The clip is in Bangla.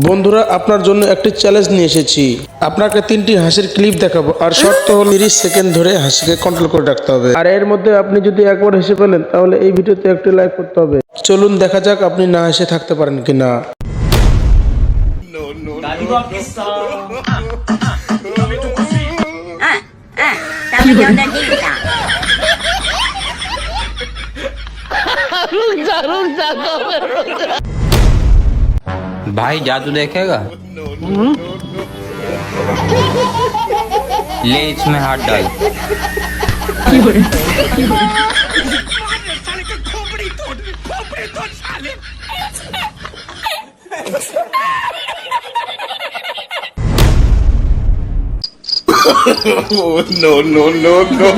বন্ধুরা আপনার জন্য একটি চ্যালেঞ্জ নিয়ে এসেছি। আপনাকে 3টি হাসির ক্লিপ দেখাবো, আর শর্ত হলো 30 সেকেন্ড ধরে হাসিকে কন্ট্রোল করে রাখতে হবে। আর এর মধ্যে আপনি যদি একবার হেসে ফেলেন তাহলে এই ভিডিওতে একটি লাইক করতে হবে। চলুন দেখা যাক আপনি না হেসে থাকতে পারেন কিনা। भाई जादू देखेगा? ले इसमें हाथ डाल। No, no, no, no.